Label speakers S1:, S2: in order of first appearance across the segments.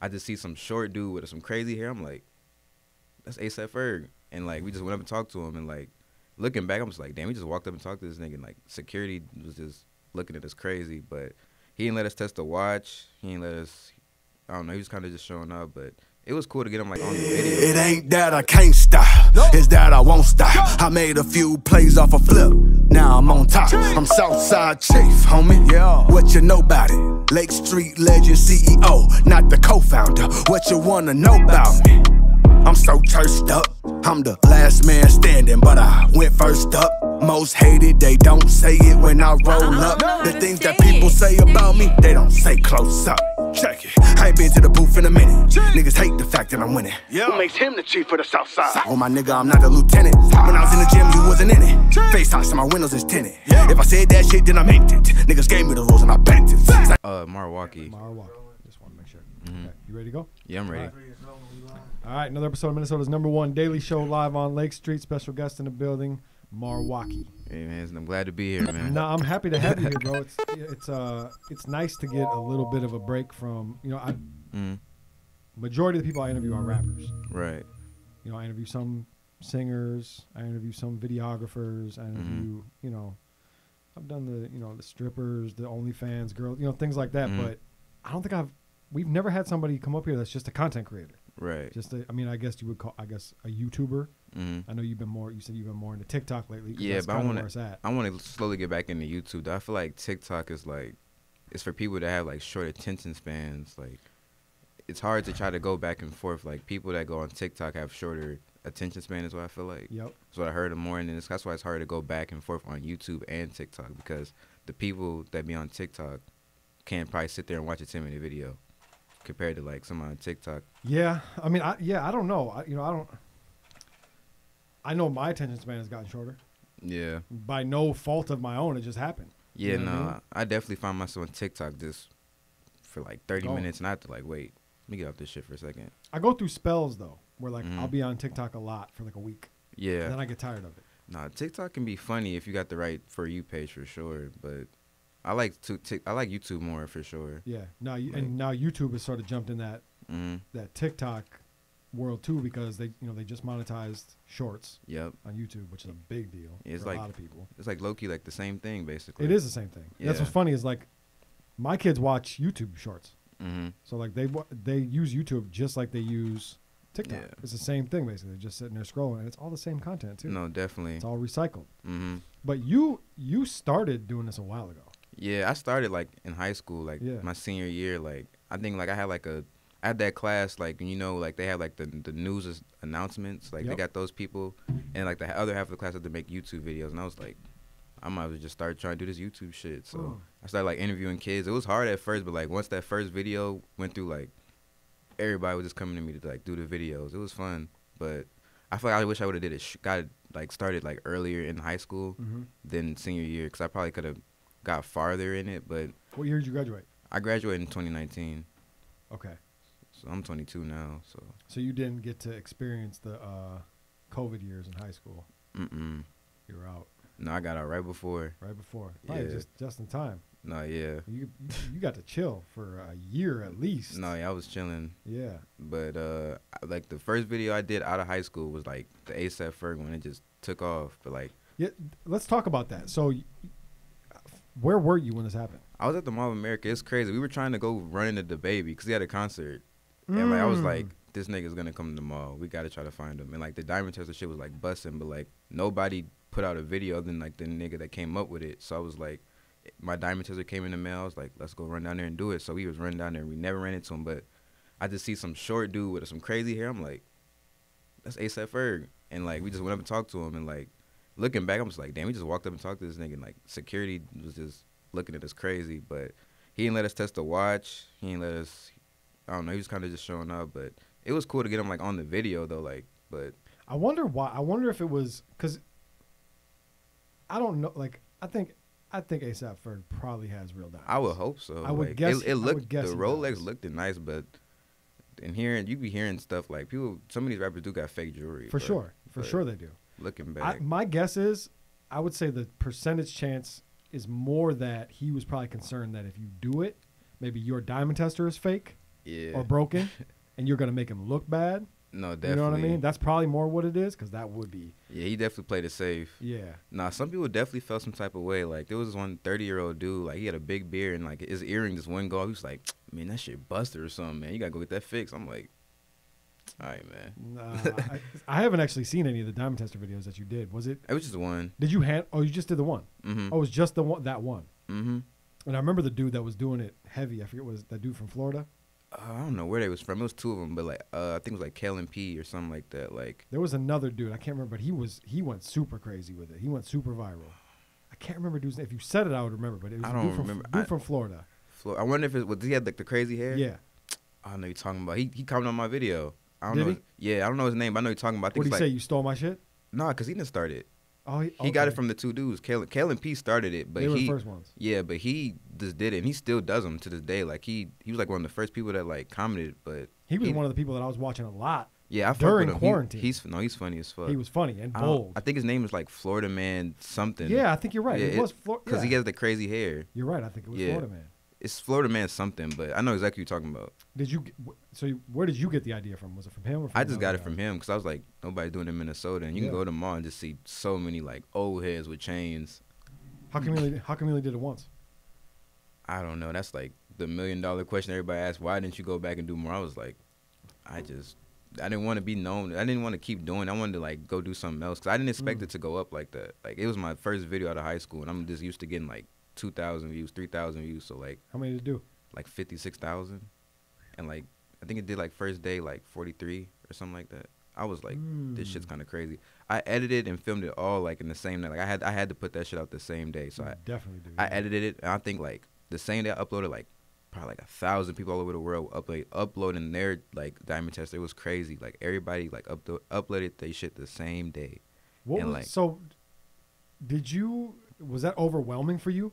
S1: I just see some short dude with some crazy hair. I'm like, that's ASAP Ferg. And like we just went up and talked to him, and like looking back, I'm just like, damn, we just walked up and talked to this nigga, and like security was just looking at us crazy, but he didn't let us test the watch. He didn't let us. I don't know. He was kind of just showing up, but it was cool to get him like on the video.
S2: It ain't that I can't stop, it's that I won't stop. I made a few plays off a flip, now I'm on top. I'm Southside Chief, homie. Yeah. What you know about it? Lake Street legend CEO, not the co-founder. What you wanna know about me? I'm so cursed up. I'm the last man standing, but I went first up. Most hated, they don't say it when I roll up. The things that people say about me, they don't say close up. Check it. I ain't been to the booth in a minute. Niggas hate the fact that I'm winning. What makes him the chief of the South Side? Oh my nigga, I'm not a lieutenant. When I was in the gym, you wasn't in it. FaceTime, so my windows is tinted. If I said that shit, then I meant it. Niggas gave me the rules and I bent it.
S1: Marwockyy.
S3: Marwockyy. Just want to make sure. Okay. You ready to go?
S1: Yeah, I'm ready.
S3: All right, another episode of Minnesota's #1 daily show live on Lake Street. Special guest in the building, Marwockyy.
S1: Hey man, I'm glad to be here, man.
S3: No, I'm happy to have you here, bro. It's nice to get a little bit of a break from, you know, majority of the people I interview are rappers.
S1: Right.
S3: You know, I interview some singers, I interview some videographers, I interview, you know, I've done the strippers, the OnlyFans girls, you know, things like that. But I don't think we've never had somebody come up here that's just a content creator.
S1: Right.
S3: I mean, I guess you would call, a YouTuber. I know you said you've been more into TikTok lately.
S1: Yeah, but I want to slowly get back into YouTube. Though. I feel like TikTok is like, it's for people that have like short attention spans. Like, it's hard to try to go back and forth. Like, people that go on TikTok have shorter attention span is what I feel like.
S3: Yep.
S1: That's what I heard more, and that's why it's hard to go back and forth on YouTube and TikTok, because the people that be on TikTok can't probably sit there and watch a 10-minute video compared to like someone on TikTok.
S3: Yeah, I mean, I don't know. I know my attention span has gotten shorter.
S1: Yeah.
S3: By no fault of my own, it just happened.
S1: Yeah,
S3: you know
S1: no,
S3: what I mean?
S1: I definitely find myself on TikTok just for like 30 minutes, and I have to like, wait, let me get off this shit for a second.
S3: I go through spells though, where like I'll be on TikTok a lot for like a week.
S1: Yeah.
S3: And then I get tired of it.
S1: Nah, TikTok can be funny if you got the right For You page for sure, but I like YouTube more for sure.
S3: Yeah. Now YouTube has sort of jumped in that that TikTok world too, because they just monetized shorts.
S1: Yep.
S3: On YouTube, which is a big deal
S1: for
S3: a lot of people.
S1: It's like low-key like the same thing basically.
S3: It is the same thing. Yeah. That's what's funny is like my kids watch YouTube shorts. So like they use YouTube just like they use TikTok. Yeah. It's the same thing basically. They're just sitting there scrolling, and it's all the same content too.
S1: No, definitely.
S3: It's all recycled. But you started doing this a while ago.
S1: Yeah, I started like in high school, like my senior year. Like I think like I had that class, like, you know, like they had like the news announcements, like they got those people, and like the other half of the class had to make YouTube videos, and I was like, I might as well just start trying to do this YouTube shit. So I started like interviewing kids. It was hard at first, but like once that first video went through, like everybody was just coming to me to like do the videos. It was fun, but I feel like I wish I would have did it. Started like earlier in high school than senior year, because I probably could have got farther in it. But
S3: what year did you graduate?
S1: I graduated in 2019.
S3: Okay.
S1: So I'm 22 now. So
S3: you didn't get to experience the COVID years in high school. You were out.
S1: No, I got out right before.
S3: Right before. Yeah. Just in time.
S1: No, yeah.
S3: You got to chill for a year at least.
S1: No, yeah, I was chilling.
S3: Yeah.
S1: But like the first video I did out of high school was like the ASAP Ferg one. It just took off. But like,
S3: yeah, let's talk about that. So, where were you when this happened?
S1: I was at the Mall of America. It's crazy. We were trying to go run into the baby because he had a concert, and like I was like, this nigga's gonna come to the mall. We gotta try to find him. And like the diamond tester shit was like busting, but like nobody put out a video other than like the nigga that came up with it. So I was like, my diamond tester came in the mail. I was like, let's go run down there and do it. So we was running down there, and we never ran into him. But I just see some short dude with some crazy hair. I'm like, that's ASAP Ferg. And like we just went up and talked to him, and like looking back, I'm just like, damn, we just walked up and talked to this nigga, and like security was just looking at us crazy. But he didn't let us test the watch. He didn't let us. I don't know. He was kind of just showing up, but it was cool to get him like on the video though. Like, but
S3: I wonder why. I wonder if it was because I don't know. Like, I think ASAP Ferg probably has real diamonds.
S1: I would hope so.
S3: I would guess.
S1: It looked.
S3: I would guess
S1: the Rolex looked nice, but you be hearing stuff like people. Some of these rappers do got fake jewelry.
S3: For sure they do.
S1: Looking back,
S3: my guess is, I would say the percentage chance is more that he was probably concerned that if you do it, maybe your diamond tester is fake,
S1: Yeah.
S3: or broken, and you're gonna make him look bad.
S1: No, definitely.
S3: You know what I mean? That's probably more what it is, because that would be.
S1: Yeah, he definitely played it safe.
S3: Yeah.
S1: Nah, some people definitely felt some type of way. Like, there was this one 30-year-old dude, like, he had a big beard, and, like, his earring just wouldn't go off. He was like, man, that shit busted or something, man. You gotta go get that fixed. I'm like, all right, man.
S3: Nah, I haven't actually seen any of the Diamond Tester videos that you did. Was it?
S1: It was just one.
S3: Did you Oh, you just did the one.
S1: Mm-hmm.
S3: Oh, it was just the one. That one.
S1: Mm-hmm.
S3: And I remember the dude that was doing it heavy. I forget, was that dude from Florida?
S1: I don't know where they was from. It was two of them, but, like, I think it was, like, Kalen P or something like that. Like,
S3: There was another dude. I can't remember, but he went super crazy with it. He went super viral. I can't remember dude's name. If you said it, I would remember. But it was
S1: I
S3: a
S1: don't
S3: dude
S1: remember.
S3: Dude from Florida.
S1: I wonder if it was, he had, like, the crazy hair?
S3: Yeah.
S1: I don't know what you're talking about. He commented on my video. I don't
S3: Did
S1: know.
S3: he?
S1: Yeah, I don't know his name, but I know what you're talking about. I think
S3: What did he
S1: it's
S3: say?
S1: like,
S3: You stole my shit?
S1: nah, because he didn't start it.
S3: Oh,
S1: He got it from the two dudes. Kalen P started it, but
S3: they were
S1: he
S3: the first ones.
S1: yeah, but he just did it, and he still does them to this day. Like he was like one of the first people that like commented, but
S3: He was one of the people that I was watching a lot.
S1: yeah, I fuck
S3: during
S1: with him.
S3: quarantine.
S1: He's funny as fuck.
S3: He was funny and
S1: I don't-
S3: bold.
S1: I think his name is like Florida Man something.
S3: Yeah, I think you're right.
S1: Yeah,
S3: it was Florida.
S1: because he has the crazy hair.
S3: You're right. I think it was
S1: Yeah.
S3: Florida Man.
S1: It's Florida Man something, but I know exactly what you're talking about.
S3: Did you? Where did you get the idea from? Was it from him or from
S1: I just got
S3: another
S1: it from
S3: guy?
S1: him because I was like, nobody's doing it in Minnesota, and you
S3: Yeah.
S1: can go to the mall and just see so many like old heads with chains.
S3: How come he only did it once?
S1: I don't know. That's like the $1 million question everybody asks. Why didn't you go back and do more? I was like, I didn't want to be known. I didn't want to keep doing it. I wanted to like go do something else because I didn't expect it to go up like that. Like it was my first video out of high school, and I'm just used to getting like 2,000 views, 3,000 views. So like
S3: How many did it do?
S1: like 56,000, and like I think it did like first day like 43 or something like that. I was like, this shit's kind of crazy. I edited and filmed it all like in the same night. Like I had to put that shit out the same day. So I
S3: Definitely do.
S1: I edited it, and I think like the same day I uploaded like probably like 1,000 people all over the world uploading their like Diamond Tester. It was crazy. Like everybody like uploaded their shit the same day.
S3: What
S1: and,
S3: was,
S1: like,
S3: so was that overwhelming for you?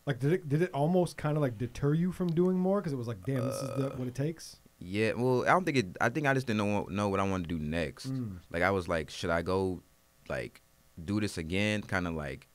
S3: Like did it almost kind of like deter you from doing more because it was like, damn, this is what it takes?
S1: Yeah, well, I think I just didn't know what I wanted to do next. Like I was like, should I go like do this again? Kind of like,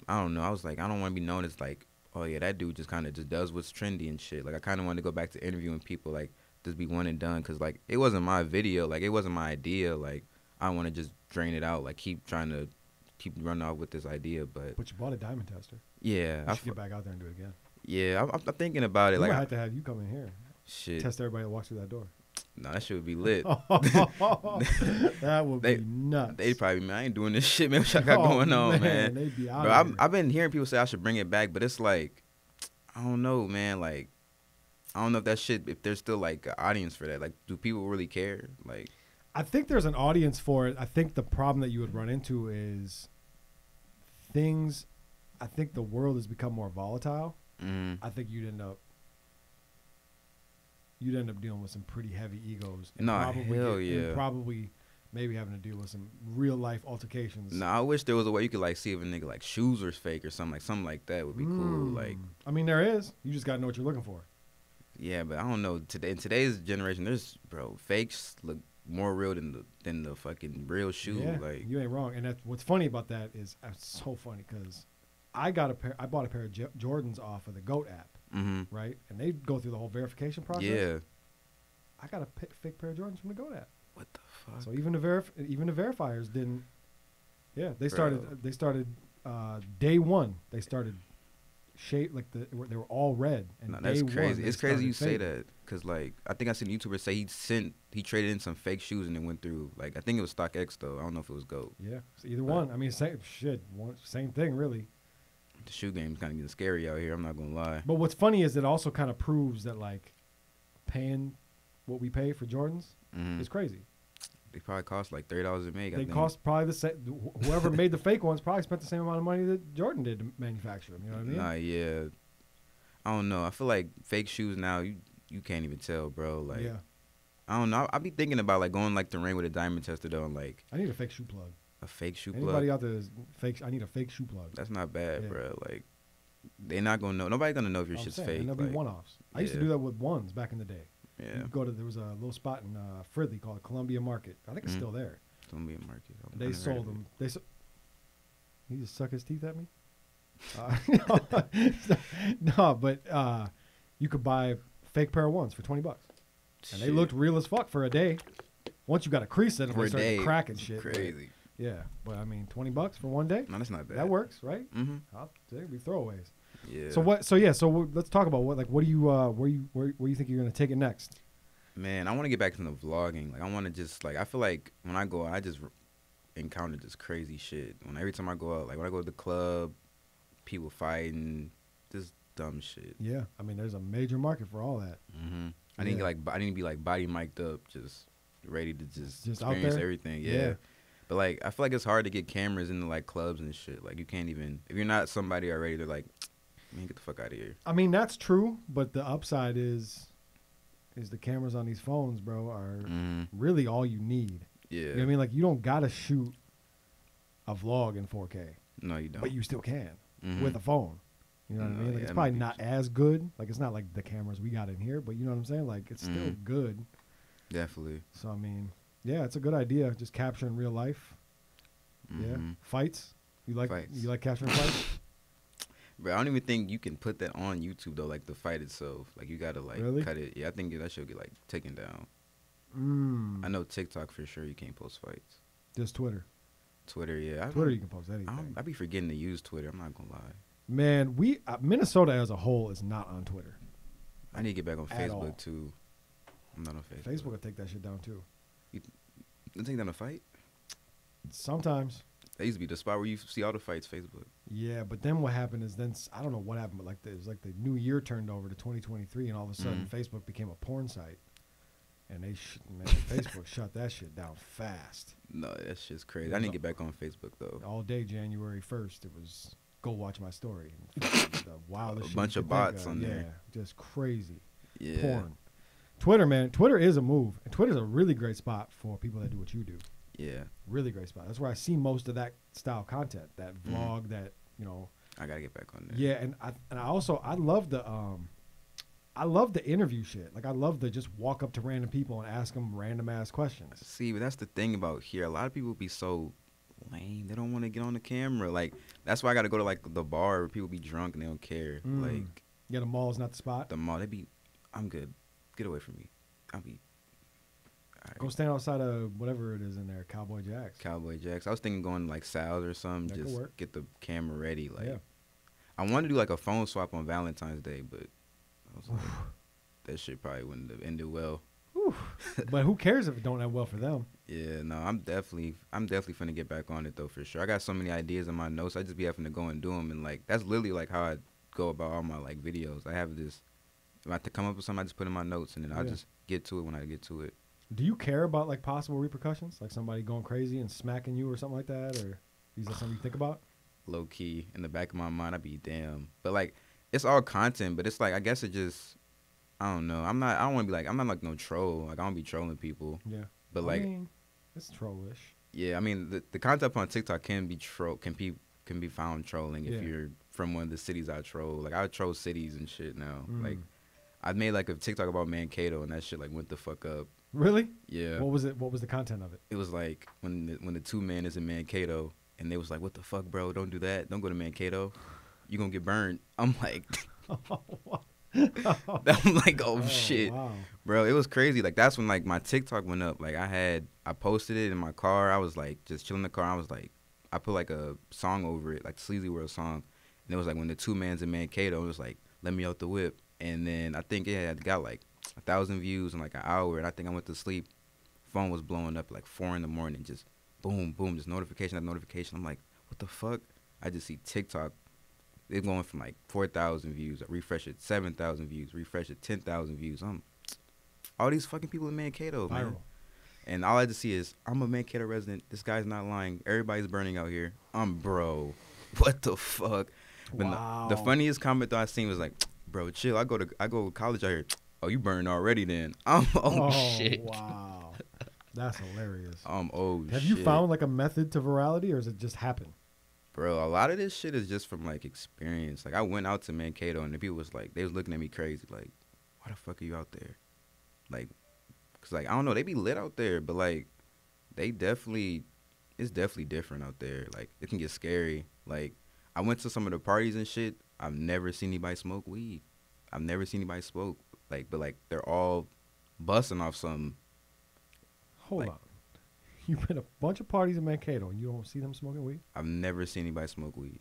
S1: I don't know. I was like, I don't want to be known as like, oh yeah, that dude just kind of just does what's trendy and shit. Like I kind of wanted to go back to interviewing people, like just be one and done, because like it wasn't my video, like it wasn't my idea. Like I want to just drain it out, like keep running off with this idea. But
S3: you bought a Diamond Tester.
S1: yeah,
S3: You should get back out there and do it again.
S1: yeah, I'm thinking about it.
S3: We
S1: Like
S3: might have to have you come in here.
S1: shit,
S3: Test everybody that walks through that door.
S1: no, that shit would be lit.
S3: That would be nuts.
S1: They'd probably, man, I ain't doing this shit, man. What y'all got going on, man?
S3: They'd be out
S1: Bro,
S3: of here.
S1: I've been hearing people say I should bring it back, but it's like, I don't know, man. Like, I don't know if that shit, if there's still like an audience for that. Like, do people really care? Like,
S3: I think there's an audience for it. I think the problem that you would run into is I think the world has become more volatile. I think you'd end up dealing with some pretty heavy egos. And
S1: Nah, hell yeah.
S3: And probably maybe having to deal with some real life altercations.
S1: no, I wish there was a way you could like see if a nigga like shoes are fake or something like that would be cool. Like,
S3: I mean, there is. You just gotta know what you're looking for.
S1: yeah, but I don't know. In today's generation, there's fakes look more real than the fucking real shoe.
S3: Yeah,
S1: Like,
S3: you ain't wrong. And what's funny about that is it's so funny because I bought a pair of Jordans off of the GOAT app, right? And they go through the whole verification process.
S1: yeah.
S3: I got a fake pair of Jordans from the GOAT app.
S1: What the fuck?
S3: So even the verifiers didn't. Yeah, they started day one. They started they were all red. And
S1: No, that's crazy. It's crazy you say
S3: fading.
S1: that because like I think I seen a YouTuber say he traded in some fake shoes and it went through. Like I think it was StockX though. I don't know if it was GOAT.
S3: Yeah, so either one. I mean, same thing really.
S1: The shoe game's kind of getting scary out here. I'm not gonna lie.
S3: But what's funny is it also kind of proves that like paying what we pay for Jordans is crazy.
S1: They probably cost like $30 a make. I
S3: They
S1: think.
S3: cost probably the same. Whoever made the fake ones probably spent the same amount of money that Jordan did to manufacture them. You know what I mean?
S1: Nah, yeah. I don't know. I feel like fake shoes now. You can't even tell, bro. Like,
S3: yeah.
S1: I don't know. I be thinking about like going like the ring with a Diamond Tester though, and like
S3: I need a fake shoe plug.
S1: a fake shoe
S3: Anybody
S1: plug.
S3: out there is fake? I need a fake shoe plug.
S1: That's not bad,
S3: Yeah.
S1: bro. Like, they're not gonna know. Nobody's gonna know if your shit's fake.
S3: And there'll be
S1: like,
S3: one-offs. I used to
S1: yeah.
S3: do that with ones back in the day.
S1: Yeah.
S3: You go to there was a little spot in Fridley called Columbia Market. I think it's still there.
S1: It's gonna be a market.
S3: And they sold them. He just suck his teeth at me. No, but you could buy fake pair of ones for $20, and they looked real as fuck for a day. Once you got a crease in them, they started cracking shit.
S1: Crazy.
S3: Yeah, but I mean, $20 for one day.
S1: No, that's not bad.
S3: That works, right?
S1: Mm-hmm.
S3: They'd be throwaways.
S1: Yeah.
S3: So what? So yeah. So let's talk about what do you where you think you're gonna take it next?
S1: Man, I want to get back into vlogging. Like I want to just like I feel like when I go out, I just encounter just crazy shit. Every time I go out, like when I go to the club, people fighting, just dumb shit.
S3: Yeah, I mean, there's a major market for all that.
S1: Mm-hmm. I need to be like body mic'd up, just ready to just experience everything. Yeah. But like I feel like it's hard to get cameras into like clubs and shit. Like you can't even if you're not somebody already. They're like, man, get the fuck out of here.
S3: I mean, that's true, but the upside is the cameras on these phones, bro, are really all you need.
S1: Yeah.
S3: You know what I mean? Like, you don't got to shoot a vlog in 4K.
S1: No, you don't.
S3: But you still can with a phone. You know what I mean? Like,
S1: yeah,
S3: it's probably not as good. Like, it's not like the cameras we got in here, but you know what I'm saying? Like, it's still good.
S1: Definitely.
S3: So, I mean, yeah, it's a good idea. Just capturing real life. Yeah. Fights. You like capturing fights?
S1: Bro, I don't even think you can put that on YouTube though, like the fight itself. Like you gotta like cut it. Yeah, I think that should get like taken down. I know TikTok for sure you can't post fights.
S3: Just Twitter.
S1: Twitter, yeah.
S3: Twitter you can post anything.
S1: I be forgetting to use Twitter. I'm not gonna lie.
S3: Man, Minnesota as a whole is not on Twitter.
S1: I need to get back on Facebook too. I'm not on Facebook.
S3: Facebook will take that shit down too.
S1: You think down a fight?
S3: Sometimes.
S1: That used to be the spot where you see all the fights. Facebook.
S3: Yeah, but then what happened is I don't know what happened, but it was like the new year turned over to 2023, and all of a sudden Facebook became a porn site, and Facebook shut that shit down fast.
S1: No, that shit's crazy. I need to get back on Facebook though.
S3: All day January 1st, it was go watch my story. The wildest
S1: a bunch of bots on there.
S3: Yeah, just crazy.
S1: Yeah.
S3: Porn. Twitter, man. Twitter is a move, and Twitter's a really great spot for people that do what you do.
S1: Yeah. Really
S3: great spot. That's where I see most of that style content, that vlog, that, you know.
S1: I gotta get back on there.
S3: Yeah, and I love the interview shit. Like I love to just walk up to random people and ask them random ass questions.
S1: See, but that's the thing about here. A lot of people be so lame. They don't want to get on the camera. Like that's why I gotta go to like the bar where people be drunk and they don't care. Like
S3: yeah, the mall's not the spot.
S1: The mall, I'm good. Get away from me. I'll be.
S3: Right. Go stand outside of whatever it is in there, Cowboy Jacks.
S1: Cowboy Jacks. I was thinking going to like Sal's or something,
S3: that
S1: just get the camera ready. Like, I wanted to do like a phone swap on Valentine's Day, but I was like, that shit probably wouldn't have ended well.
S3: But who cares if it don't end well for them?
S1: Yeah, no, I'm definitely finna get back on it though for sure. I got so many ideas in my notes. I just be having to go and do them, and like that's literally like how I go about all my like videos. I have this. If I have to come up with something, I just put in my notes, and then I'll just get to it when I get to it.
S3: Do you care about like possible repercussions, like somebody going crazy and smacking you or something like that, or is that something you think about?
S1: Low key, in the back of my mind, I'd be damn. But like, it's all content, but it's like I guess it just, I don't know. I don't want to be like, I'm not like no troll. Like I don't be trolling people.
S3: Yeah.
S1: But like,
S3: I mean, it's trollish.
S1: Yeah, I mean the content on TikTok can be found trolling if you're from one of the cities I troll. Like I troll cities and shit now. Like I made like a TikTok about Mankato and that shit like went the fuck up.
S3: Really?
S1: Yeah.
S3: What was it? What was the content of it?
S1: It was like when the two men is in Mankato and they was like, "What the fuck, bro? Don't do that. Don't go to Mankato. You gonna get burned." I'm like, I'm like, oh shit,
S3: wow.
S1: Bro. It was crazy. Like that's when like my TikTok went up. Like I posted it in my car. I was like just chilling in the car. I was like, I put like a song over it, like Sleazy World song, and it was like when the two men's in Mankato. It was like, "Let me out the whip," and then I think it had got like 1,000 views in like an hour, and I think I went to sleep. Phone was blowing up like 4 a.m, just boom, boom, just notification after notification. I'm like, what the fuck? I just see TikTok. It's going from like 4,000 views. I refresh it, 7,000 views. Refresh it, 10,000 views. All these fucking people in Mankato, man. Viral. And all I just see is, I'm a Mankato resident. This guy's not lying. Everybody's burning out here. Bro, what the fuck?
S3: Wow.
S1: The funniest comment that I seen was like, bro, chill. I go to college out here. Oh, you burned already then. Shit.
S3: Wow. That's hilarious.
S1: Shit.
S3: Have you found like a method to virality, or does it just happen?
S1: Bro, a lot of this shit is just from like experience. Like I went out to Mankato and the people was like, they was looking at me crazy. Like, why the fuck are you out there? Like, cause like, I don't know, they be lit out there, but like, it's definitely different out there. Like, it can get scary. Like, I went to some of the parties and shit. I've never seen anybody smoke weed. I've never seen anybody smoke like, but like they're all busting off some.
S3: Hold
S1: like,
S3: on. You've been a bunch of parties in Mankato and you don't see them smoking weed?
S1: I've never seen anybody smoke weed.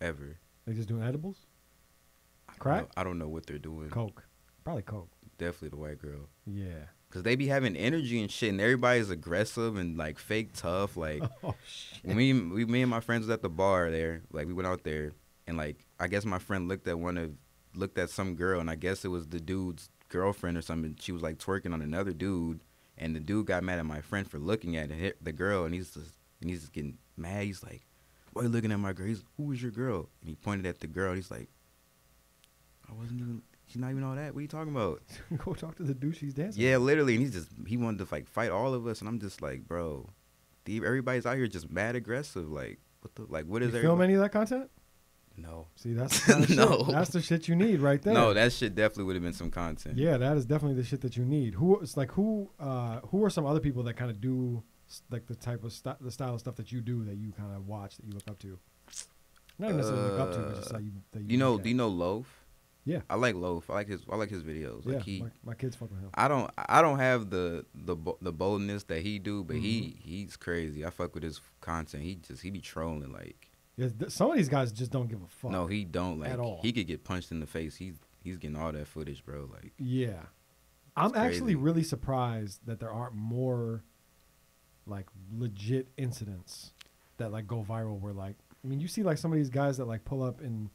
S1: Ever.
S3: They just doing edibles?
S1: I don't
S3: Crack?
S1: know- I don't know what they're doing.
S3: Coke. Probably coke.
S1: Definitely the white girl.
S3: Yeah.
S1: Cause they be having energy and shit, and everybody's aggressive and like fake tough. Like
S3: Oh shit.
S1: when me and my friends was at the bar there, like we went out there, and like I guess my friend looked at some girl, and I guess it was the dude's girlfriend or something. She was like twerking on another dude, and the dude got mad at my friend for looking at the girl, and he's just getting mad. He's like, "Why are you looking at my girl?" He's, "Who was your girl?" And he pointed at the girl. And he's like, "I wasn't even. She's not even all that. What are you talking about?"
S3: Go talk to the dude she's dancing.
S1: Yeah, literally. And he wanted to like fight all of us, and I'm just like, bro, everybody's out here just mad aggressive. Like, what is
S3: You film any of that content?
S1: No.
S3: See, that's the kind of
S1: No.
S3: shit. That's the shit you need right there.
S1: No, that shit definitely would have been some content.
S3: Yeah, that is definitely the shit that you need. Who are some other people that kind of do like the type of the style of stuff that you do that you kind of watch that you look up to? Not even necessarily look up to, but just that
S1: do
S3: you look
S1: do you know Loaf?
S3: Yeah.
S1: I like Loaf. I like his videos.
S3: Yeah,
S1: Like
S3: my kids fuck with him.
S1: I don't have the boldness that he do, but he's crazy. I fuck with his content. He be trolling like.
S3: Yeah, some of these guys just don't give a fuck.
S1: No, he don't like
S3: at all.
S1: He could get punched in the face. He's getting all that footage, bro. Like
S3: Yeah. I'm
S1: crazy.
S3: actually really surprised that there aren't more like legit incidents that like go viral where like I mean you see like some of these guys that like pull up in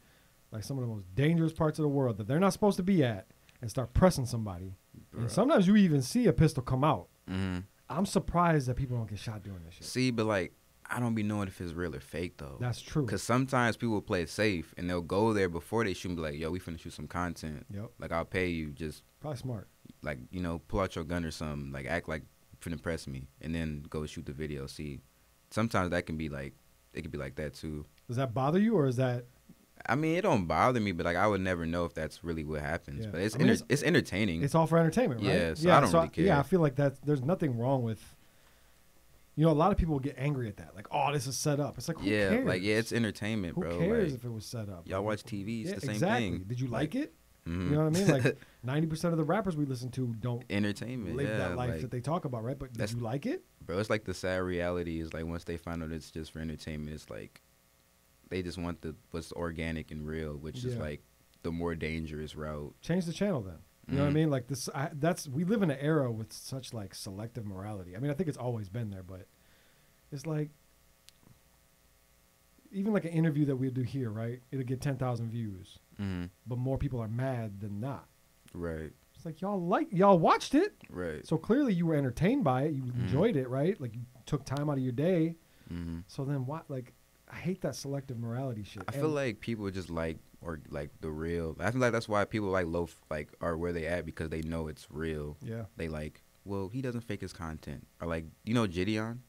S3: like some of the most dangerous parts of the world that they're not supposed to be at and start pressing somebody.
S1: Bro.
S3: And sometimes you even see a pistol come out.
S1: Mm-hmm.
S3: I'm surprised that people don't get shot doing this shit.
S1: See, but like I don't be knowing if it's real or fake though.
S3: That's true.
S1: Cause sometimes people play it safe and they'll go there before they shoot and be like, "Yo, we finna shoot some content.
S3: Yep.
S1: Like I'll pay you. Just
S3: Probably smart.
S1: like pull out your gun or something. Like act like you finna press me and then go shoot the video." See, sometimes that can be like it could be like that too.
S3: Does that bother you or is that
S1: I mean, it don't bother me, but like I would never know if that's really what happens.
S3: Yeah.
S1: But it's
S3: I mean,
S1: it's entertaining.
S3: it's all for entertainment, right?
S1: Yeah, so I don't really care.
S3: Yeah, I feel like there's nothing wrong with a lot of people get angry at that. Like, oh, this is set up. It's like, who cares?
S1: like it's entertainment,
S3: Who
S1: bro.
S3: cares
S1: like,
S3: if it was set up?
S1: y'all watch TV, it's
S3: Yeah,
S1: the same
S3: exactly.
S1: thing.
S3: Did you like it?
S1: Mhm.
S3: You know what I mean? Like 90% of the rappers we listen to don't
S1: Entertainment,
S3: live
S1: yeah.
S3: that life
S1: like,
S3: that they talk about, right? But did you like it?
S1: bro, it's like the sad reality is like once they find out it's just for entertainment, it's like they just want what's organic and real, which is
S3: Yeah.
S1: like the more dangerous route.
S3: Change the channel then. You know what I mean? Like this, we live in an era with such like selective morality. I mean, I think it's always been there, but it's like even like an interview that we do here, right? It'll get 10,000 views,
S1: Mm-hmm.
S3: but more people are mad than not.
S1: Right,
S3: It's like y'all watched it,
S1: right.
S3: so clearly you were entertained by it. You enjoyed it, right? Like you took time out of your day.
S1: Mm-hmm.
S3: So then what? Like I hate that selective morality shit.
S1: I feel like people just like the real. I feel like that's why people like Loaf like are where they at because they know it's real.
S3: Yeah.
S1: They like, well, he doesn't fake his content. Or like, Gideon?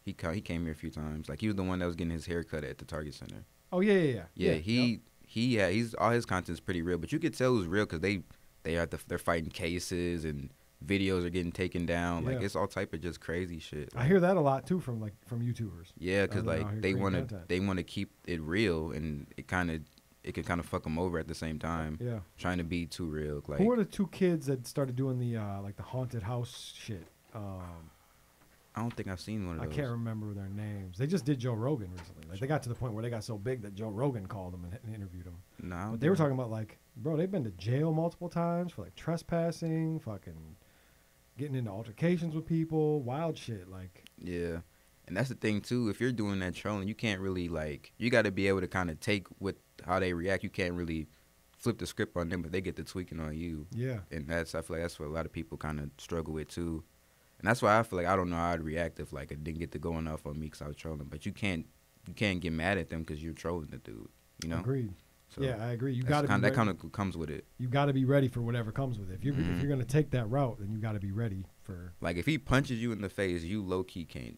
S1: He came here a few times. Like he was the one that was getting his hair cut at the Target Center.
S3: Oh yeah.
S1: Yeah, he's all his content's pretty real, but you could tell it was real because they're fighting cases and videos are getting taken down. Like
S3: Yeah.
S1: it's all type of just crazy shit.
S3: I hear that a lot too from YouTubers.
S1: Yeah, because
S3: Other than out
S1: like
S3: here
S1: they
S3: creating
S1: want
S3: content.
S1: to keep it real, and it can kind of fuck them over at the same time.
S3: Yeah.
S1: Trying to be too real. Like
S3: Who are the two kids that started doing the like the haunted house shit?
S1: I don't think I've seen one of
S3: I
S1: those.
S3: can't remember their names. They just did Joe Rogan recently. Like they got to the point where they got so big that Joe Rogan called them and interviewed them.
S1: No,
S3: But they were talking about like, bro, they've been to jail multiple times for like trespassing, fucking getting into altercations with people, wild shit. Like,
S1: yeah, and that's the thing too. If you're doing that trolling, you can't really like. You got to be able to kind of take how they react. You can't really flip the script on them, but they get to tweaking on you.
S3: yeah,
S1: And I feel like that's what a lot of people kind of struggle with too. And that's why I feel like I don't know how I'd react if like it didn't get to going off on me because I was trolling. But you can't get mad at them because you're trolling the dude. You know.
S3: agreed.
S1: So
S3: Yeah, I agree. You
S1: that's
S3: got to be
S1: that
S3: ready.
S1: kind of comes with it.
S3: You got to be ready for whatever comes with it. If you're
S1: Mhm.
S3: if you're gonna take that route, then you got to be ready for.
S1: Like if he punches you in the face, you low key can't,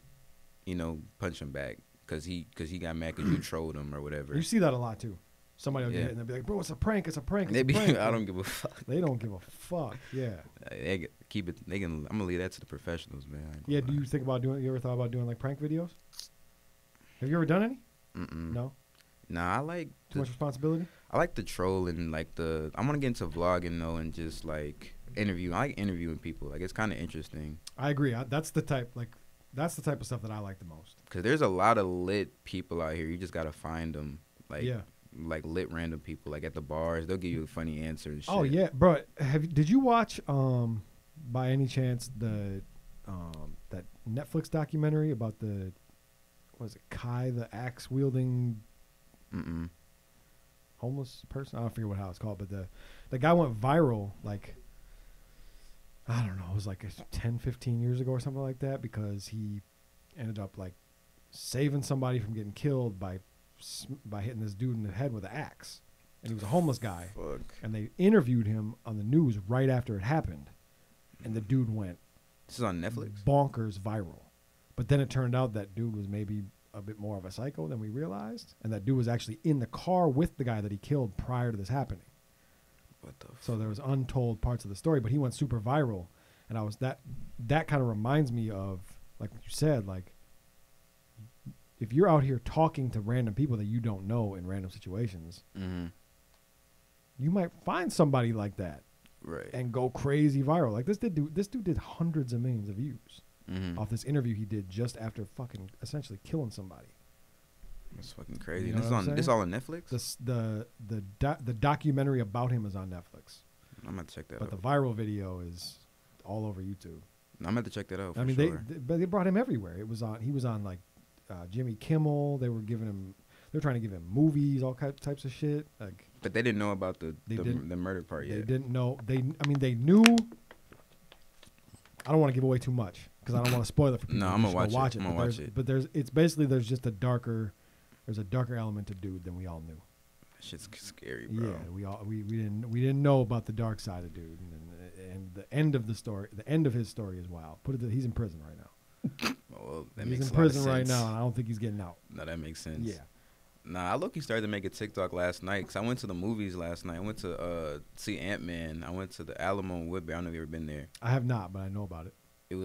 S1: punch him back because he got mad because you trolled him or whatever.
S3: You see that a lot too. Somebody will
S1: Yeah.
S3: get hit and they'll be like, "Bro, it's a prank. It's a prank." It's
S1: They
S3: a
S1: be,
S3: prank.
S1: I don't give a fuck.
S3: They don't give a fuck. Yeah.
S1: Keep it. I'm gonna leave that to the professionals, man. I ain't
S3: Yeah.
S1: gonna
S3: Do you think about doing? You ever thought about doing like prank videos? Have you ever done any?
S1: lie. Mm-mm.
S3: No.
S1: Nah, I like.
S3: Too much responsibility.
S1: I like the troll and like the. I want to get into vlogging though and just like interview. I like interviewing people. Like it's kind of interesting.
S3: I agree. That's the type of stuff that I like the most.
S1: Cause there's a lot of lit people out here. You just gotta find them. Like
S3: Yeah.
S1: like lit random people. Like at the bars, they'll give you a funny answer and shit.
S3: Oh yeah, bro. Did you watch by any chance the that Netflix documentary about the was it Kai, the axe wielding homeless person? I don't forget how it's called, but the guy went viral like I don't know, it was like 10, 15 years ago or something like that because he ended up like saving somebody from getting killed by hitting this dude in the head with an axe. And he was a homeless guy.
S1: Fuck.
S3: And they interviewed him on the news right after it happened. And the dude went
S1: This is on Netflix.
S3: bonkers viral. But then it turned out that dude was maybe a bit more of a psycho than we realized. And that dude was actually in the car with the guy that he killed prior to this happening.
S1: What the
S3: So there was untold parts of the story, but he went super viral. And I was that kind of reminds me of, like what you said, like, if you're out here talking to random people that you don't know in random situations, you might find somebody like that,
S1: right?
S3: And go crazy viral. Like this dude did hundreds of millions of views off this interview he did just after fucking essentially killing somebody.
S1: That's fucking crazy.
S3: You know
S1: This all on Netflix.
S3: The documentary about him is on Netflix.
S1: I'm gonna check that
S3: But
S1: out.
S3: the viral video is all over YouTube.
S1: I'm gonna have to check that out.
S3: I mean,
S1: sure.
S3: they brought him everywhere. He was on like Jimmy Kimmel. They were trying to give him movies, all types of shit. Like,
S1: but they didn't know about the murder part
S3: they
S1: yet.
S3: didn't know. They knew. I don't want to give away too much because I don't want to spoil it for people.
S1: No, I'm gonna watch it. I'm gonna watch it.
S3: But there's just a darker element to dude than we all knew.
S1: That shit's scary, bro.
S3: Yeah, we didn't know about the dark side of dude, and the end of the story, the end of his story is wild. He's in prison right now.
S1: Well,
S3: He's in prison right now, and I don't think he's getting out.
S1: No, that makes sense.
S3: Yeah.
S1: Nah, I low-key started to make a TikTok last night because I went to the movies last night. I went to see Ant-Man. I went to the Alamo in Woodbury. I don't know if you've ever been there.
S3: I have not, but I know about it.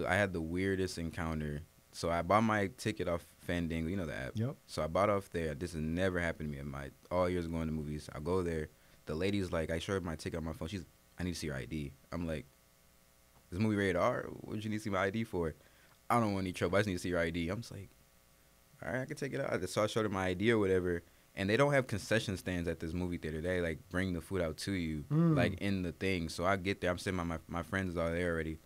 S1: I had the weirdest encounter. So I bought my ticket off Fandango. You know the app.
S3: Yep.
S1: So I bought off there. This has never happened to me in my all years of going to movies. I go there. The lady's like, I show her my ticket on my phone. I need to see your ID. I'm like, this movie rated R? What would you need to see my ID for? I don't want any trouble. I just need to see your ID. I'm just like, all right, I can take it out. So I showed her my ID or whatever. And they don't have concession stands at this movie theater. They like bring the food out to you, like in the thing. So I get there. I'm sitting, my friends are there already,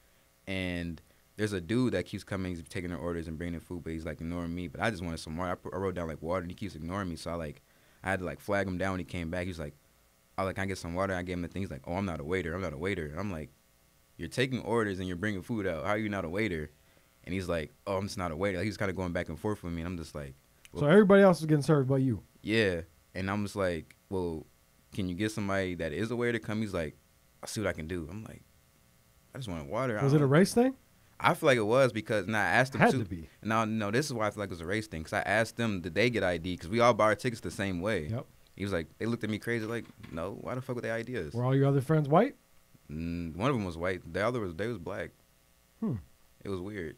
S1: and there's a dude that keeps coming. He's taking their orders and bringing the food, but he's like ignoring me. But I just wanted some water. I wrote down like water, and he keeps ignoring me. So I had to like flag him down when he came back. He's like, can I get some water? I gave him the thing. He's like, oh, I'm not a waiter. I'm not a waiter. I'm like, you're taking orders and you're bringing food out. How are you not a waiter? And he's like, oh, I'm just not a waiter. Like, he was kind of going back and forth with me, and I'm just like,
S3: well, so everybody else is getting served but you.
S1: Yeah. And I'm just like, well, can you get somebody that is a waiter to come? He's like, I'll see what I can do. I'm like, I just want water.
S3: Was it a race thing?
S1: I feel like it was because, I asked them
S3: Had to be.
S1: No, this is why I feel like it was a race thing. Because I asked them, did they get ID? Because we all bought our tickets the same way.
S3: Yep.
S1: He was like, they looked at me crazy like, no, why the fuck would they ID us?
S3: Were all your other friends white?
S1: One of them was white. The other they was black. It was weird.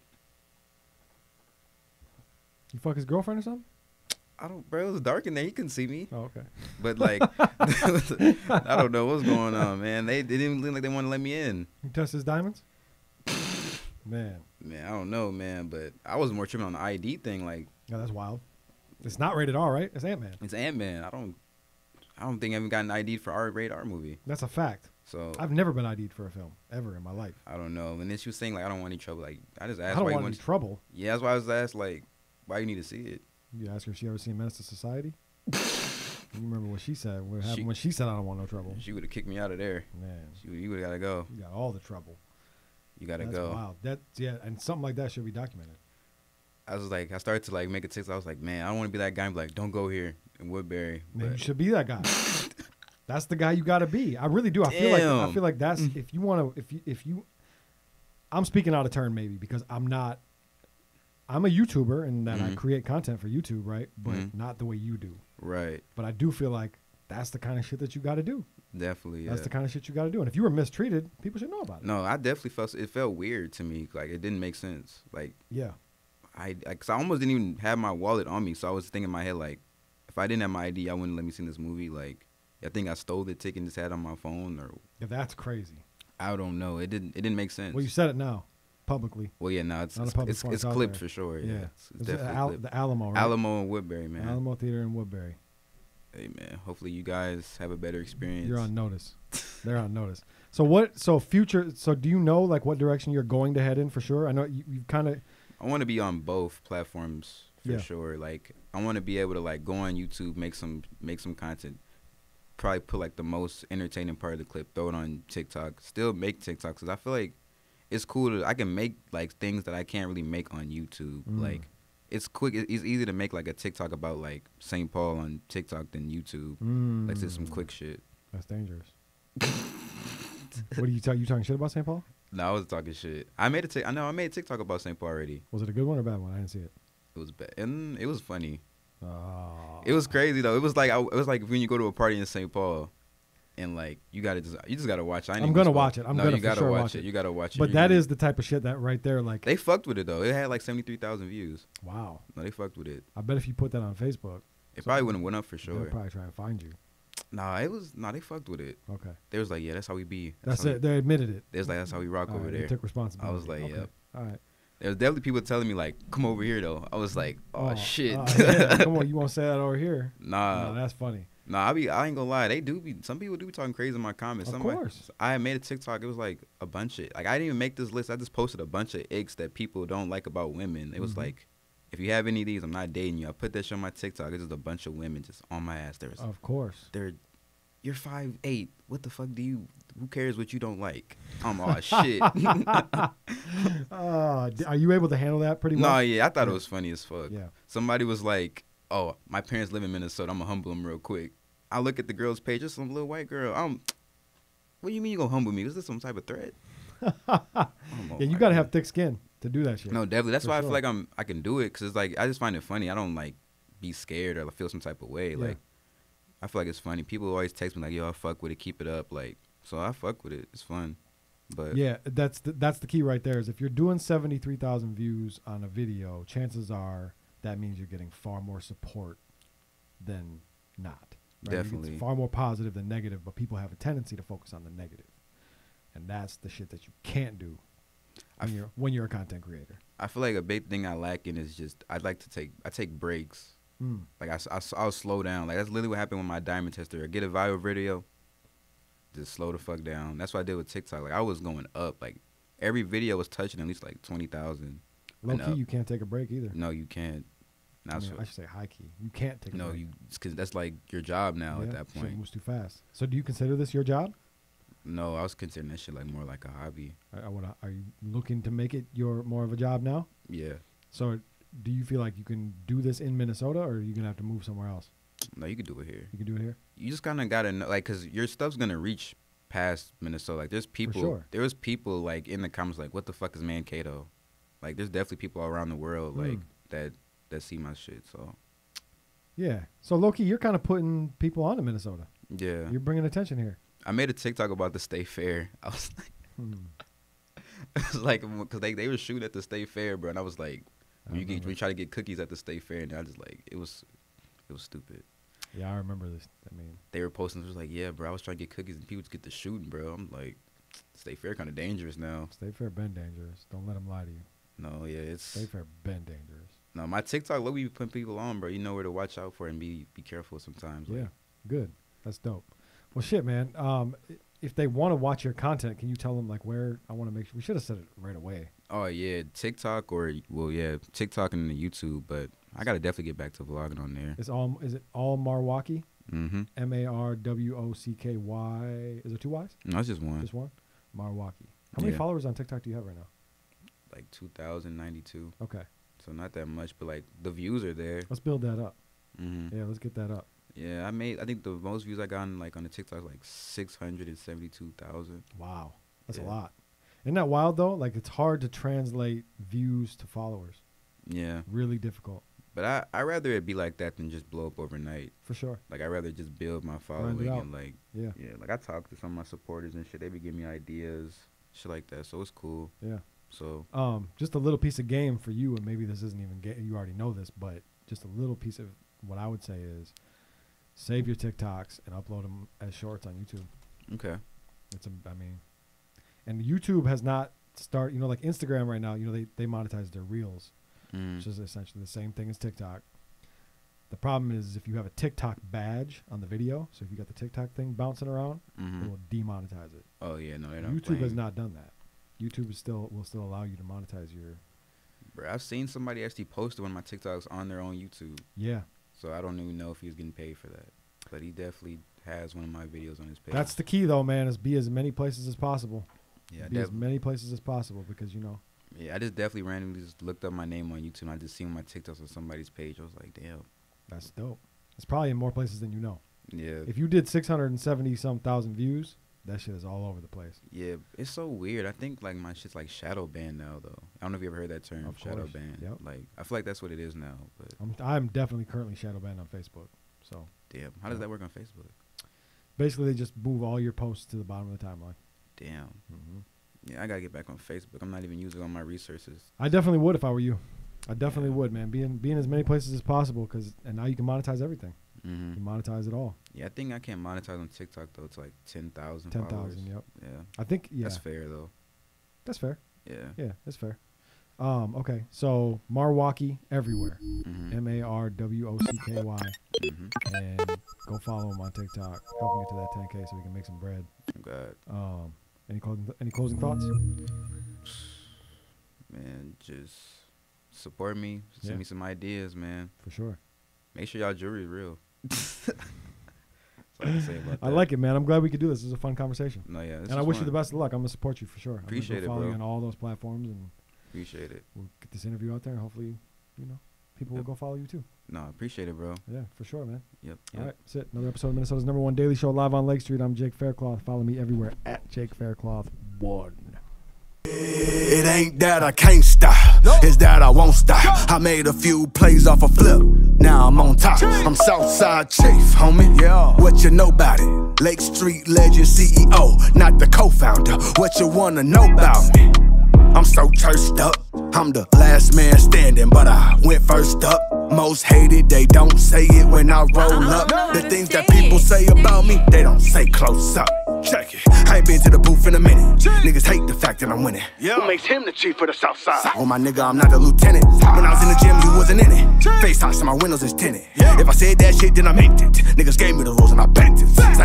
S3: You fuck his girlfriend or something?
S1: Bro, it was dark in there. He couldn't see me.
S3: Oh, okay.
S1: But like, I don't know what's going on, man. They didn't look like they wanted to let me in.
S3: You touched his diamonds? Man,
S1: I don't know, man. But I was more tripping on the ID thing. Like,
S3: yeah, that's wild. It's not rated R, right? It's Ant-Man.
S1: It's Ant-Man. I don't think I haven't gotten ID'd for rated R movie.
S3: That's a fact.
S1: So
S3: I've never been ID'd for a film ever in my life.
S1: I don't know. And then she was saying like, I don't want any trouble. Like, I just asked
S3: I don't
S1: why
S3: want
S1: you
S3: any trouble.
S1: Yeah, that's why I was asked like, why you need to see it.
S3: You ask her if she ever seen Menace to Society? You remember what she said? What happened when she said, I don't want no trouble?
S1: She would have kicked me out of there.
S3: Man.
S1: You would have got to go.
S3: You got all the trouble.
S1: You got to
S3: That's
S1: go.
S3: Wow. Yeah, and something like that should be documented.
S1: I started to like make a TikTok. I was like, man, I don't want to be that guy and be like, don't go here in Woodbury.
S3: Man, you should be that guy. That's the guy you got to be. I really do. I feel like that's if you want to if you I'm speaking out of turn maybe because I'm a YouTuber and that I create content for YouTube, right? But not the way you do.
S1: Right.
S3: But I do feel like that's the kind of shit that you got to do.
S1: Definitely, yeah.
S3: That's the kind of shit you got to do. And if you were mistreated, people should know about it.
S1: No, I definitely it felt weird to me. Like, it didn't make sense. Like,
S3: yeah.
S1: Cause I almost didn't even have my wallet on me. So I was thinking in my head, like, if I didn't have my ID, I wouldn't let me see this movie. Like, I think I stole the ticket and just had it on my phone, or
S3: Yeah, that's crazy.
S1: I don't know. It didn't make sense.
S3: Well, you said it now, publicly.
S1: Well, yeah, no, it's
S3: Not a public forum,
S1: it's
S3: it's out
S1: clipped
S3: there.
S1: for sure.
S3: Yeah.
S1: Yeah, it's
S3: It's
S1: definitely clipped.
S3: the Alamo, right?
S1: Alamo and Woodbury, man.
S3: Alamo Theater in Woodbury.
S1: Hey, man. Hopefully you guys have a better experience.
S3: You're on notice. They're on notice. So what? So future. So do you know like what direction you're going to head in for sure? I know you kind of.
S1: I want to be on both platforms for
S3: Yeah.
S1: sure. Like I want to be able to like go on YouTube, make some content, probably put like the most entertaining part of the clip, throw it on TikTok, still make TikToks because I feel like it's cool. I can make like things that I can't really make on YouTube. Like it's quick. It's easy to make like a TikTok about like St. Paul on TikTok than YouTube. Like just some quick shit.
S3: That's dangerous. What do you tell? You talking shit about St. Paul?
S1: No, I was talking shit. I made a TikTok about St. Paul already.
S3: Was it a good one or a bad one? I didn't see it.
S1: It was bad, and it was funny.
S3: Oh.
S1: It was crazy though. It was like when you go to a party in St. Paul, and like you just gotta watch.
S3: I'm gonna watch it. I'm gonna
S1: you gotta
S3: for sure
S1: watch it. You gotta watch it.
S3: But that is the type of shit that right there, like.
S1: They fucked with it though. It had like 73,000 views.
S3: Wow.
S1: No, they fucked with it.
S3: I bet if you put that on Facebook,
S1: It probably wouldn't went up for
S3: they'll
S1: sure.
S3: probably try and find you.
S1: They fucked with it.
S3: Okay.
S1: They was like, yeah, that's how we be.
S3: That's
S1: how
S3: it. They admitted it.
S1: They was like, that's how we rock
S3: All
S1: over
S3: right,
S1: there.
S3: They took responsibility.
S1: I was like,
S3: okay.
S1: yep.
S3: All right.
S1: There was definitely people telling me like, come over here though. I was like, oh shit.
S3: Yeah, come on, you won't say that over here.
S1: Nah.
S3: No, that's funny.
S1: Nah, I ain't gonna lie. Some people do be talking crazy in my comments.
S3: Of course.
S1: I made a TikTok. It was like a bunch of, like I didn't even make this list. I just posted a bunch of icks that people don't like about women. It was like, if you have any of these, I'm not dating you. I put that shit on my TikTok. It's just a bunch of women just on my ass.
S3: Of course.
S1: You're 5'8". What the fuck who cares what you don't like? Oh shit.
S3: Are you able to handle that pretty well?
S1: No, yeah, I thought it was funny as fuck.
S3: Yeah.
S1: Somebody was like, oh, my parents live in Minnesota. I'm gonna humble them real quick. I look at the girl's page. Just some little white girl. What do you mean you gonna humble me? Is this some type of threat?
S3: Yeah, you gotta have thick skin to do that shit.
S1: No, definitely. That's why
S3: sure.
S1: I feel like I can do it because it's like I just find it funny. I don't like be scared or feel some type of way.
S3: Yeah.
S1: Like I feel like it's funny. People always text me like, "Yo, I fuck with it. Keep it up." Like so, I fuck with it. It's fun. But
S3: yeah, that's the key right there. Is if you're doing 73,000 views on a video, chances are that means you're getting far more support than not. Right?
S1: Definitely.
S3: It's far more positive than negative, but people have a tendency to focus on the negative, and that's the shit that you can't do when you're a content creator.
S1: I feel like a big thing I lack in is just I take breaks. Like I'll slow down. Like that's literally what happened with my diamond tester. I get a viral video, just slow the fuck down. That's what I did with TikTok. Like I was going up. Like every video was touching at least like 20,000.
S3: Low key, you can't take a break either.
S1: No, you can't.
S3: I should say high key. You can't take a break.
S1: No, because that's like your job now at that point.
S3: Shit moves too fast. So do you consider this your job?
S1: No, I was considering that shit like more like a hobby.
S3: Are you looking to make it more of a job now?
S1: Yeah.
S3: So do you feel like you can do this in Minnesota, or are you gonna have to move somewhere else?
S1: No, you can do it here.
S3: You can do it here.
S1: You just kind of gotta know, like, cause your stuff's gonna reach past Minnesota. Like, there's people.
S3: For sure.
S1: There was people like in the comments like, "What the fuck is Mankato?" Like, there's definitely people all around the world like that see my shit. So.
S3: Yeah. So Loki, you're kind of putting people on to Minnesota.
S1: Yeah.
S3: You're bringing attention here.
S1: I made a TikTok about the state fair. I was like, because they were shooting at the state fair, bro, and I was like, when you try to get cookies at the state fair, and I just like it was stupid.
S3: Yeah, I remember this. I mean,
S1: they were posting. It was like, yeah, bro, I was trying to get cookies, and people just get to shooting, bro. I'm like, state fair kind of dangerous now.
S3: State fair been dangerous. Don't let them lie to you.
S1: No, yeah, it's
S3: state fair been dangerous.
S1: No, my TikTok, look, we putting people on, bro. You know where to watch out for and be careful sometimes.
S3: Yeah,
S1: like.
S3: Good. That's dope. Well, shit, man. If they want to watch your content, can you tell them like where? I want to make sure. We should have said it right away.
S1: Oh yeah, TikTok TikTok and the YouTube. But I gotta definitely get back to vlogging on there.
S3: Is it all Marwockyy?
S1: Mm-hmm.
S3: Marwocky. Is there two Y's?
S1: No, it's just one.
S3: Just one. Marwockyy. How many followers on TikTok do you have right now?
S1: Like 2,092.
S3: Okay.
S1: So not that much, but like the views are there.
S3: Let's build that up.
S1: Mm-hmm.
S3: Yeah, let's get that up.
S1: Yeah, I think the most views I got on the TikTok is like 672,000.
S3: Wow, that's a lot. Isn't that wild though? Like it's hard to translate views to followers.
S1: Yeah,
S3: really difficult.
S1: But I rather it be like that than just blow up overnight.
S3: For sure.
S1: Like I rather just build my following and like like I talk to some of my supporters and shit. They be giving me ideas, shit like that. So it's cool.
S3: Yeah.
S1: So
S3: just a little piece of game for you, and maybe this isn't even you already know this, but just a little piece of what I would say is save your TikToks and upload them as shorts on YouTube.
S1: Okay.
S3: I mean, and YouTube has not started, like Instagram right now, they monetize their reels, which is essentially the same thing as TikTok. The problem is if you have a TikTok badge on the video, so if you got the TikTok thing bouncing around, it will demonetize it.
S1: Oh yeah, no, they're not.
S3: YouTube has not done that. YouTube will still allow you to monetize your.
S1: Bro, I've seen somebody actually posted one of my TikToks on their own YouTube.
S3: Yeah.
S1: So I don't even know if he's getting paid for that, but he definitely has one of my videos on his page.
S3: That's the key, though, man. Is be as many places as possible.
S1: Yeah,
S3: be as many places as possible because
S1: Yeah, I just definitely randomly just looked up my name on YouTube and I just seen my TikToks on somebody's page. I was like, damn.
S3: That's dope. It's probably in more places than you know.
S1: Yeah.
S3: If you did 670-some thousand views, that shit is all over the place.
S1: Yeah, it's so weird. I think like my shit's like shadow banned now though. I don't know if you ever heard that term,
S3: Of
S1: shadow
S3: course.
S1: ban.
S3: Yep.
S1: Like I feel like that's what it is now. But
S3: I'm definitely currently shadow banned on Facebook. So
S1: damn, how does that work on Facebook?
S3: basically, they just move all your posts to the bottom of the timeline.
S1: Damn. Yeah, I gotta get back on Facebook. I'm not even using all my resources.
S3: I definitely would if I were you. I definitely would, man. Be in as many places as possible and now you can monetize everything. You can monetize it all.
S1: Yeah, I think I can't monetize on TikTok though. It's like 10,000.
S3: 10,000. Yep.
S1: Yeah.
S3: I think
S1: That's fair though.
S3: That's fair.
S1: Yeah.
S3: Yeah, that's fair. Okay, so Marwockyy everywhere. MARWOCKY. And go follow him on TikTok. Help him get to that 10K so we can make some bread.
S1: God.
S3: Any closing thoughts?
S1: Man, just support me. Send me some ideas, man.
S3: For sure.
S1: Make sure y'all jewelry is real. That's all I can say about that.
S3: I like it, man. I'm glad we could do this. This is a fun conversation.
S1: No, yeah.
S3: And I wish you the best of luck. I'm going to support you for sure.
S1: Appreciate
S3: I'm
S1: it,
S3: follow
S1: bro.
S3: you on all those platforms, and
S1: Appreciate it.
S3: we'll get this interview out there, and hopefully, people will go follow you too.
S1: No, appreciate it, bro.
S3: Yeah, for sure, man.
S1: Yep.
S3: All right, that's it. Another episode of Minnesota's #1 daily show live on Lake Street. I'm Jake Faircloth. Follow me everywhere at Jake Faircloth 1.
S2: It ain't that I can't stop, it's that I won't stop. I made a few plays off a flip, now I'm on top. I'm Southside Chief, homie, yeah. What you know about it? Lake Street legend CEO, not the co-founder. What you wanna know about me? I'm so churched up, I'm the last man standing, but I went first up. Most hated, they don't say it when I roll up. The things that people say about me, they don't say close up. Check it, I ain't been to the booth in a minute. Niggas hate the fact that I'm winning. Who makes him the chief of the south side? Oh my nigga, I'm not a lieutenant. When I was in the gym, you wasn't in it. Face tops and my windows is tinted. If I said that shit, then I meant it. Niggas gave me the rules and I bent it.